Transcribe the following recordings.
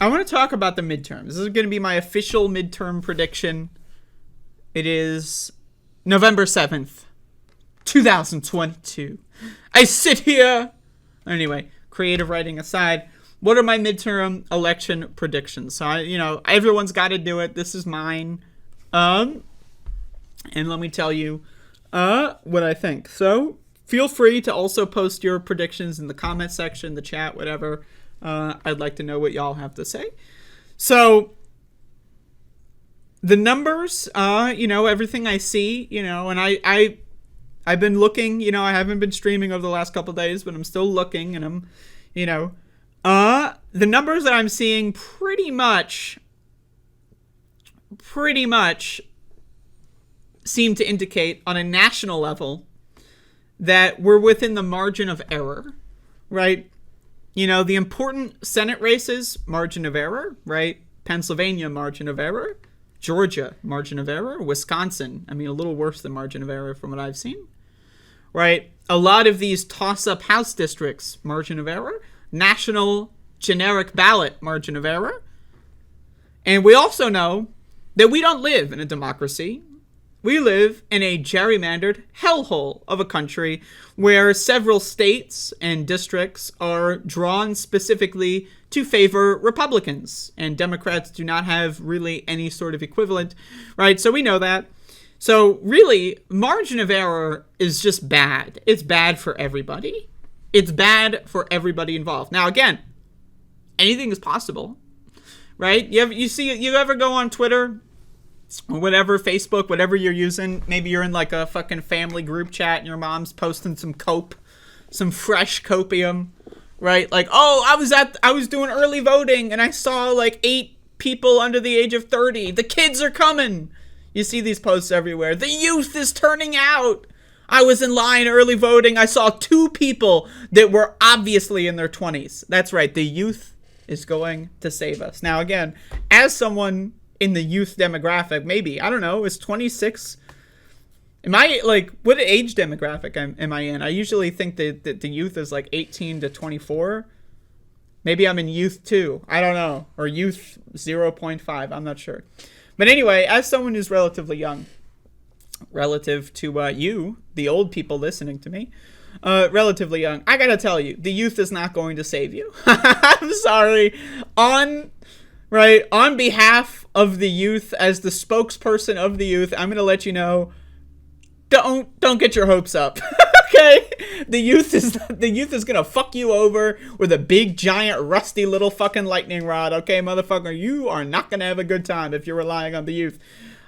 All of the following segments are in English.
I want to talk about the midterms. This is going to be my official midterm prediction. It is November 7th, 2022. I sit here. Anyway, creative writing aside, what are my midterm election predictions? So, everyone's got to do it. This is mine. And let me tell you what I think. So, feel free to also post your predictions in the comment section, the chat, whatever. I'd like to know what y'all have to say. So, the numbers, everything I see, and I've been looking, I haven't been streaming over the last couple of days, but I'm still looking, and I'm, the numbers that I'm seeing pretty much seem to indicate on a national level that we're within the margin of error, right? The important Senate races, margin of error, right? Pennsylvania, margin of error. Georgia, margin of error. Wisconsin, a little worse than margin of error from what I've seen, right? A lot of these toss-up House districts, margin of error. National generic ballot, margin of error. And we also know that we don't live in a democracy. We live in a gerrymandered hellhole of a country where several states and districts are drawn specifically to favor Republicans, and Democrats do not have really any sort of equivalent, right? So we know that. So really, margin of error is just bad. It's bad for everybody. It's bad for everybody involved. Now, again, anything is possible, right? You ever go on Twitter or whatever, Facebook, whatever you're using, maybe you're in like a fucking family group chat and your mom's posting some cope, some fresh copium, right? Like, oh, I was doing early voting and I saw like 8 people under the age of 30. The kids are coming. You see these posts everywhere. The youth is turning out. I was in line early voting. I saw 2 people that were obviously in their 20s. That's right. The youth is going to save us. Now, again, as someone in the youth demographic, maybe, I don't know, is 26. Am I like, what age demographic am I in? I usually think that the youth is like 18 to 24. Maybe I'm in youth 2. I don't know. Or youth 0.5. I'm not sure. But anyway, as someone who's relatively young, relative to you, the old people listening to me, relatively young, I gotta tell you, the youth is not going to save you. I'm sorry. On behalf of the youth, as the spokesperson of the youth, I'm gonna let you know, don't get your hopes up. Okay? The youth is gonna fuck you over with a big, giant, rusty little fucking lightning rod. Okay, motherfucker, you are not gonna have a good time if you're relying on the youth.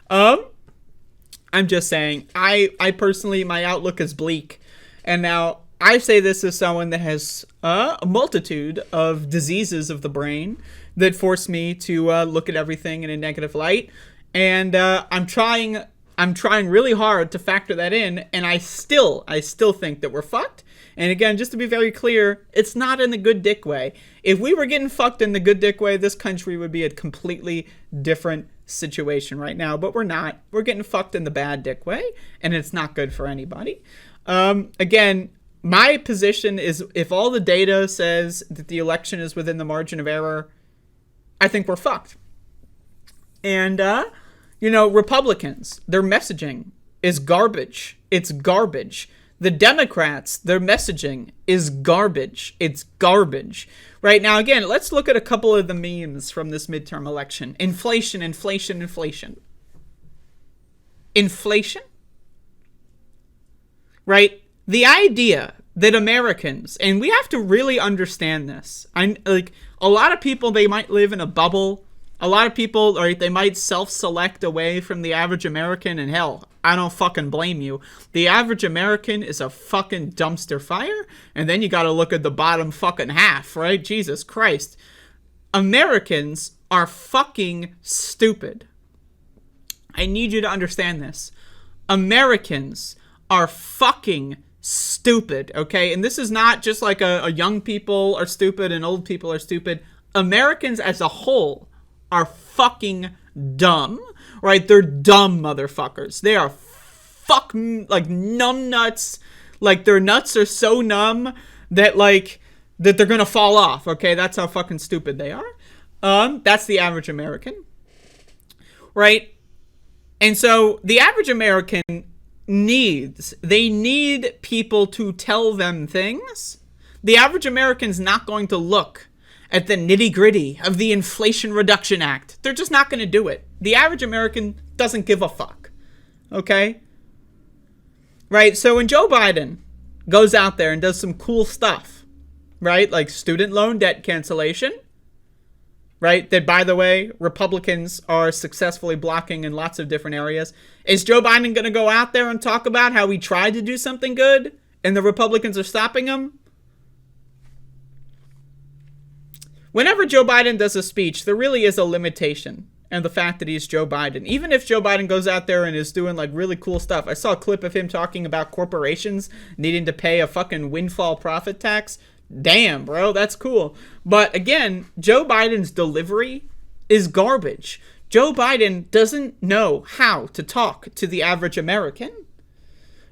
I'm just saying, I personally, my outlook is bleak. And now, I say this as someone that has a multitude of diseases of the brain that force me to look at everything in a negative light. And I'm trying really hard to factor that in, and I still think that we're fucked. And again, just to be very clear, it's not in the good dick way. If we were getting fucked in the good dick way, this country would be a completely different situation right now. But we're not. We're getting fucked in the bad dick way, and it's not good for anybody. Again, my position is, if all the data says that the election is within the margin of error, I think we're fucked. And, Republicans, their messaging is garbage. It's garbage. The Democrats, their messaging is garbage. It's garbage. Right now, again, let's look at a couple of the memes from this midterm election. Inflation, inflation, inflation. Inflation? Right? The idea that Americans, and we have to really understand this. A lot of people, they might live in a bubble. A lot of people, right, they might self-select away from the average American, and hell, I don't fucking blame you. The average American is a fucking dumpster fire, and then you gotta look at the bottom fucking half, right? Jesus Christ. Americans are fucking stupid. I need you to understand this. Americans are fucking stupid, okay? And this is not just like a young people are stupid and old people are stupid. Americans as a whole are fucking dumb, right? They're dumb motherfuckers. They are fucking, like, numb nuts. Like, their nuts are so numb that, like, that they're gonna fall off, okay? That's how fucking stupid they are. That's the average American, right? And so the average American they need people to tell them things. The average American's not going to look at the nitty-gritty of the Inflation Reduction Act. They're just not going to do it. The average American doesn't give a fuck. Okay? Right? So when Joe Biden goes out there and does some cool stuff, right? Like student loan debt cancellation, right? That, by the way, Republicans are successfully blocking in lots of different areas. Is Joe Biden going to go out there and talk about how he tried to do something good and the Republicans are stopping him? Whenever Joe Biden does a speech, there really is a limitation. And the fact that he's Joe Biden. Even if Joe Biden goes out there and is doing like really cool stuff. I saw a clip of him talking about corporations needing to pay a fucking windfall profit tax. Damn, bro, that's cool. But again, Joe Biden's delivery is garbage. Joe Biden doesn't know how to talk to the average American.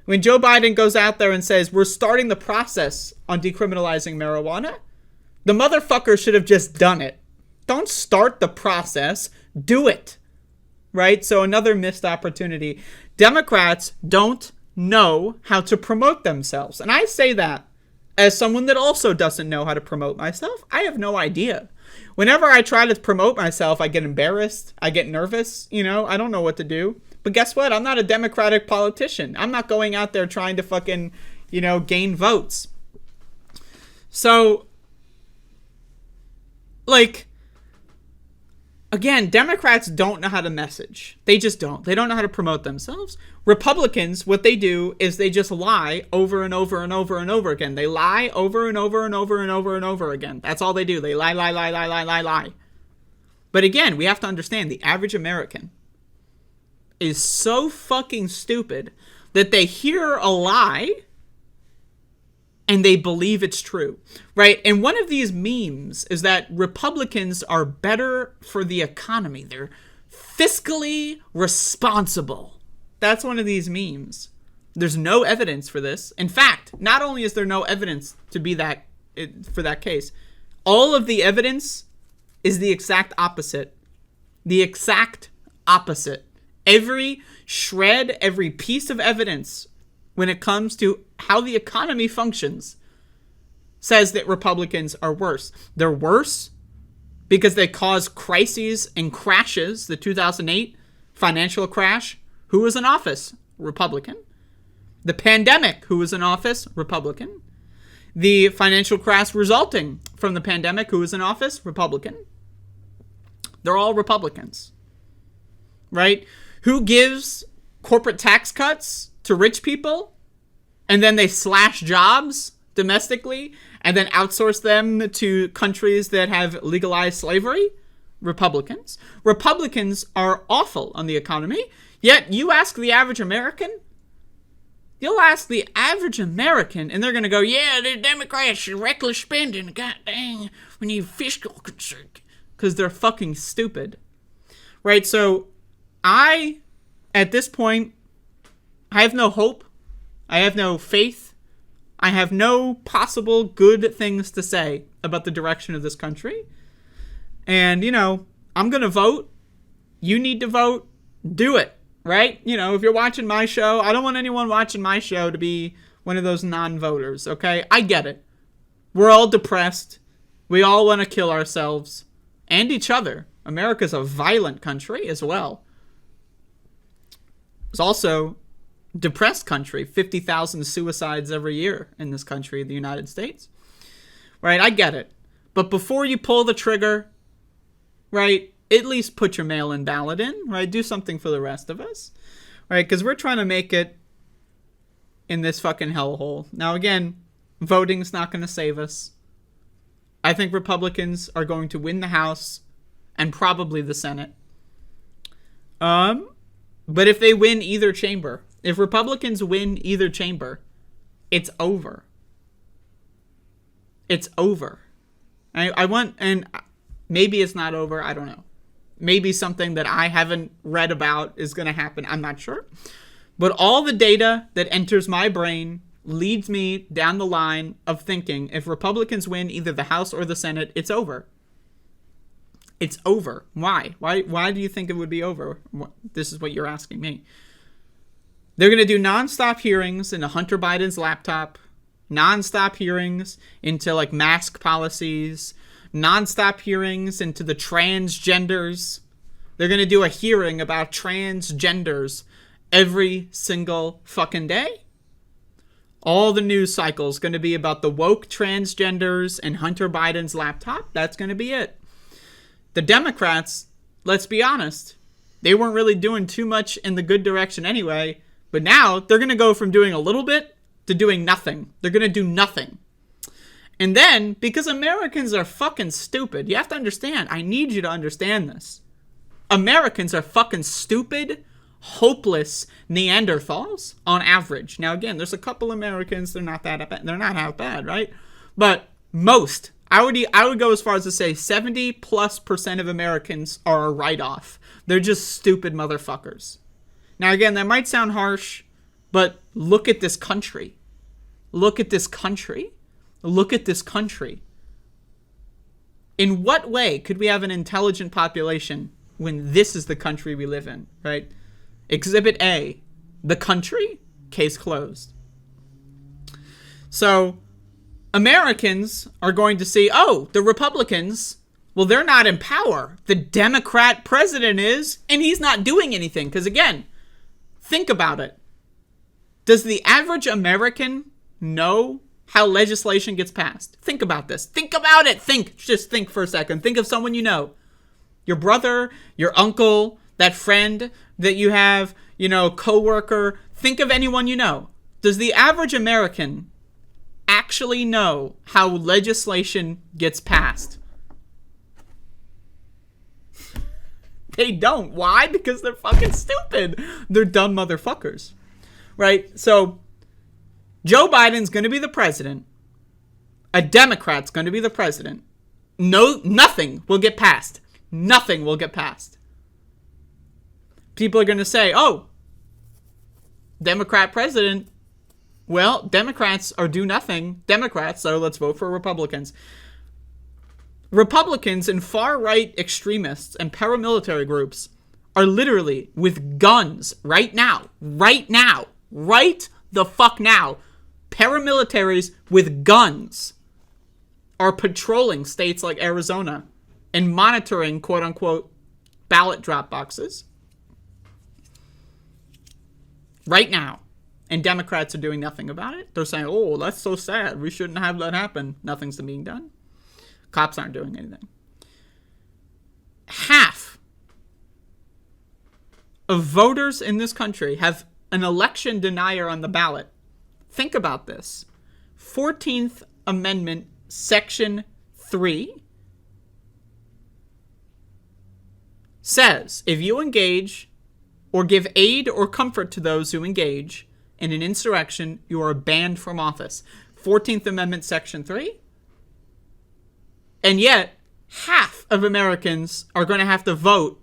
When Joe Biden goes out there and says, we're starting the process on decriminalizing marijuana, the motherfucker should have just done it. Don't start the process, do it. Right? So another missed opportunity. Democrats don't know how to promote themselves. And I say that as someone that also doesn't know how to promote myself. I have no idea. Whenever I try to promote myself, I get embarrassed. I get nervous. You know, I don't know what to do. But guess what? I'm not a Democratic politician. I'm not going out there trying to fucking, gain votes. So, again, Democrats don't know how to message. They just don't. They don't know how to promote themselves. Republicans, what they do is they just lie over and over and over and over again. They lie over and over and over and over and over again. That's all they do. They lie, lie, lie, lie, lie, lie, lie. But again, we have to understand the average American is so fucking stupid that they hear a lie and they believe it's true, right? And one of these memes is that Republicans are better for the economy. They're fiscally responsible. That's one of these memes. There's no evidence for this. In fact, not only is there no evidence to be that for that case, all of the evidence is the exact opposite. The exact opposite. Every shred, every piece of evidence when it comes to how the economy functions says that Republicans are worse. They're worse because they cause crises and crashes. The 2008 financial crash, who was in office? Republican. The pandemic, who was in office? Republican. The financial crash resulting from the pandemic, who was in office? Republican. They're all Republicans, right? Who gives corporate tax cuts to rich people and then they slash jobs domestically and then outsource them to countries that have legalized slavery? Republicans. Republicans are awful on the economy, yet you ask the average American, you'll ask the average American and they're going to go, yeah, the Democrats are reckless spending, god dang, we need fiscal concern, because they're fucking stupid, right? So at this point, I have no hope. I have no faith. I have no possible good things to say about the direction of this country. And, I'm going to vote. You need to vote. Do it, right? If you're watching my show, I don't want anyone watching my show to be one of those non-voters, okay? I get it. We're all depressed. We all want to kill ourselves and each other. America's a violent country as well. It's also a depressed country. 50,000 suicides every year in this country, the United States. Right, I get it. But before you pull the trigger, right, at least put your mail-in ballot in, right? Do something for the rest of us, right? Because we're trying to make it in this fucking hellhole. Now, again, voting's not going to save us. I think Republicans are going to win the House and probably the Senate. But if they win either chamber, if Republicans win either chamber, it's over. It's over. I want, and maybe it's not over, I don't know. Maybe something that I haven't read about is going to happen, I'm not sure. But all the data that enters my brain leads me down the line of thinking if Republicans win either the House or the Senate, it's over. It's over. Why? Why do you think it would be over? This is what you're asking me. They're going to do nonstop hearings into Hunter Biden's laptop, nonstop hearings into like mask policies, nonstop hearings into the transgenders. They're going to do a hearing about transgenders every single fucking day. All the news cycle is going to be about the woke transgenders and Hunter Biden's laptop. That's going to be it. The Democrats, let's be honest, they weren't really doing too much in the good direction anyway. But now they're going to go from doing a little bit to doing nothing. They're going to do nothing. And then, because Americans are fucking stupid, you have to understand, I need you to understand this. Americans are fucking stupid, hopeless Neanderthals on average. Now, again, there's a couple Americans, they're not that bad, right? But most, I would go as far as to say 70+% of Americans are a write-off. They're just stupid motherfuckers. Now, again, that might sound harsh, but look at this country. Look at this country. Look at this country. In what way could we have an intelligent population when this is the country we live in, right? Exhibit A, the country, case closed. So, Americans are going to see, oh, the Republicans, well, they're not in power. The Democrat president is, and he's not doing anything. Because, again, think about it. Does the average American know how legislation gets passed? Think about this. Think about it. Just think for a second. Think of someone you know. Your brother, your uncle, that friend that you have, coworker. Think of anyone you know. Does the average American actually know how legislation gets passed? They don't. Why? Because they're fucking stupid. They're dumb motherfuckers. Right? So, Joe Biden's going to be the president. A Democrat's going to be the president. No, nothing will get passed. Nothing will get passed. People are going to say, oh, Democrat president. Well, Democrats are do nothing. Democrats, so let's vote for Republicans. Republicans and far-right extremists and paramilitary groups are literally with guns right now, right the fuck now. Paramilitaries with guns are patrolling states like Arizona and monitoring, quote-unquote, ballot drop boxes right now. And Democrats are doing nothing about it. They're saying, oh, that's so sad. We shouldn't have that happen. Nothing's being done. Cops aren't doing anything. Half of voters in this country have an election denier on the ballot. Think about this. 14th Amendment, Section 3 says, if you engage or give aid or comfort to those who engage in an insurrection, you are banned from office. 14th Amendment, Section 3. And yet, half of Americans are going to have to vote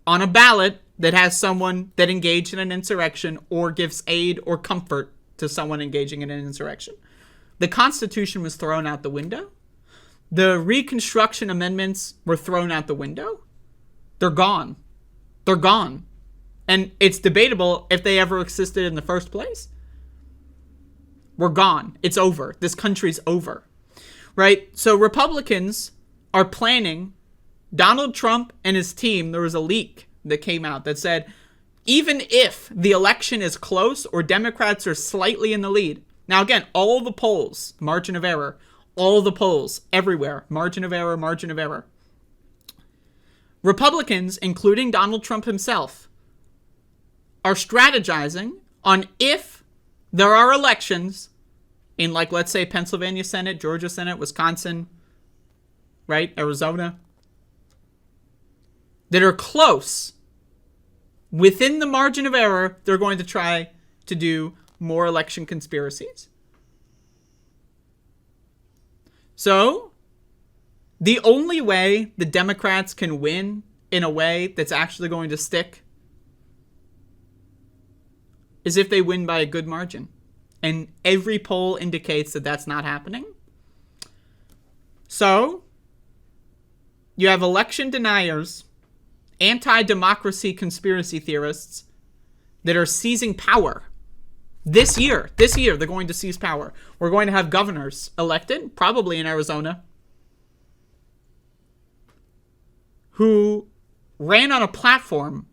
on a ballot that has someone that engaged in an insurrection or gives aid or comfort to someone engaging in an insurrection. The Constitution was thrown out the window. The Reconstruction Amendments were thrown out the window. They're gone. They're gone. And it's debatable if they ever existed in the first place. We're gone. It's over. This country's over. Right? So Republicans are planning, Donald Trump and his team, there was a leak that came out that said, even if the election is close or Democrats are slightly in the lead. Now, again, all the polls, margin of error, all the polls everywhere, margin of error, margin of error. Republicans, including Donald Trump himself, are strategizing on if there are elections in, like, let's say, Pennsylvania Senate, Georgia Senate, Wisconsin, right, Arizona, that are close, within the margin of error, they're going to try to do more election conspiracies. So, the only way the Democrats can win in a way that's actually going to stick is if they win by a good margin. And every poll indicates that that's not happening. So, You have election deniers, anti-democracy conspiracy theorists that are seizing power. This year, they're going to seize power. We're going to have governors elected, probably in Arizona, who ran on a platform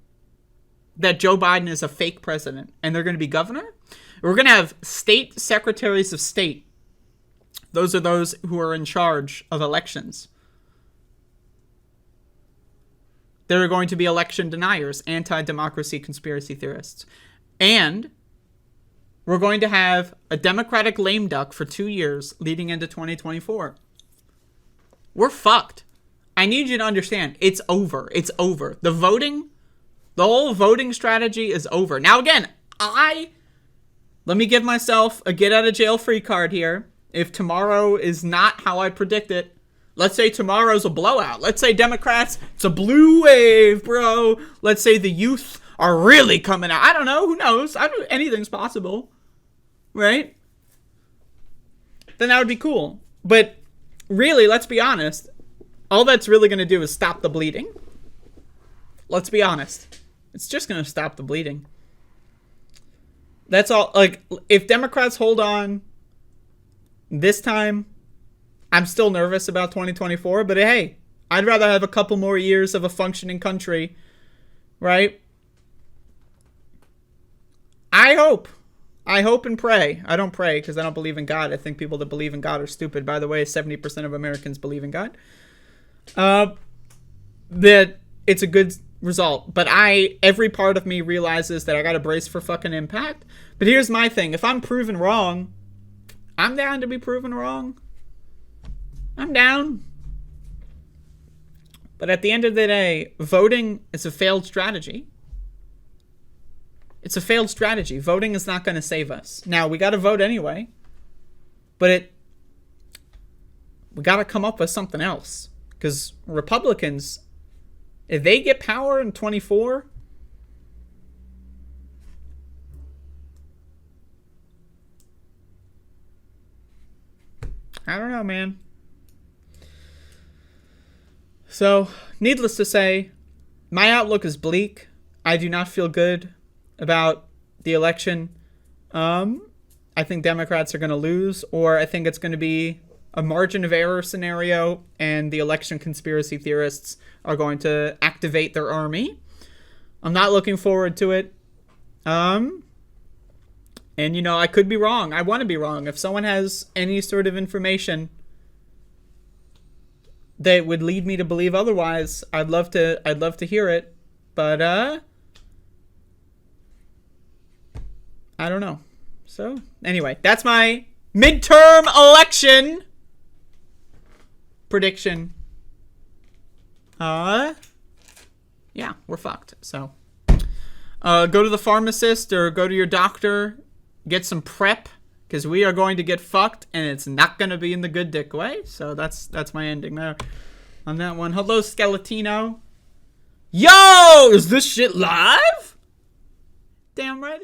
that Joe Biden is a fake president, and they're going to be governor. We're going to have state secretaries of state. Those are those who are in charge of elections. There are going to be election deniers, anti-democracy conspiracy theorists. And we're going to have a Democratic lame duck for 2 years leading into 2024. We're fucked. I need you to understand, it's over. It's over. The whole voting strategy is over. Now again, let me give myself a get out of jail free card here. If tomorrow is not how I predict it, let's say tomorrow's a blowout. Let's say Democrats, it's a blue wave, bro. Let's say the youth are really coming out. I don't know. Who knows? Anything's possible. Right? Then that would be cool. But really, let's be honest. All that's really going to do is stop the bleeding. Let's be honest. It's just going to stop the bleeding. That's all. Like, if Democrats hold on this time, I'm still nervous about 2024. But hey, I'd rather have a couple more years of a functioning country. Right? I hope and pray. I don't pray because I don't believe in God. I think people that believe in God are stupid. By the way, 70% of Americans believe in God. That it's a good result. But every part of me realizes that I got to brace for fucking impact. But here's my thing. If I'm proven wrong, I'm down to be proven wrong. I'm down. But at the end of the day, voting is a failed strategy. It's a failed strategy. Voting is not going to save us. Now, we got to vote anyway. But we got to come up with something else. Because Republicans, if they get power in 24, I don't know, man. So, needless to say, my outlook is bleak. I do not feel good about the election. I think Democrats are going to lose, or I think it's going to be a margin of error scenario, and the election conspiracy theorists are going to activate their army. I'm not looking forward to it. And, I could be wrong. I want to be wrong. If someone has any sort of information that would lead me to believe otherwise, I'd love to hear it. But, I don't know. So, anyway, that's my midterm election prediction. Yeah, we're fucked. So, go to the pharmacist or go to your doctor, get some prep, because we are going to get fucked, and it's not going to be in the good dick way. So that's my ending there on that one. Hello, Skeletino. Yo, is this shit live? Damn right.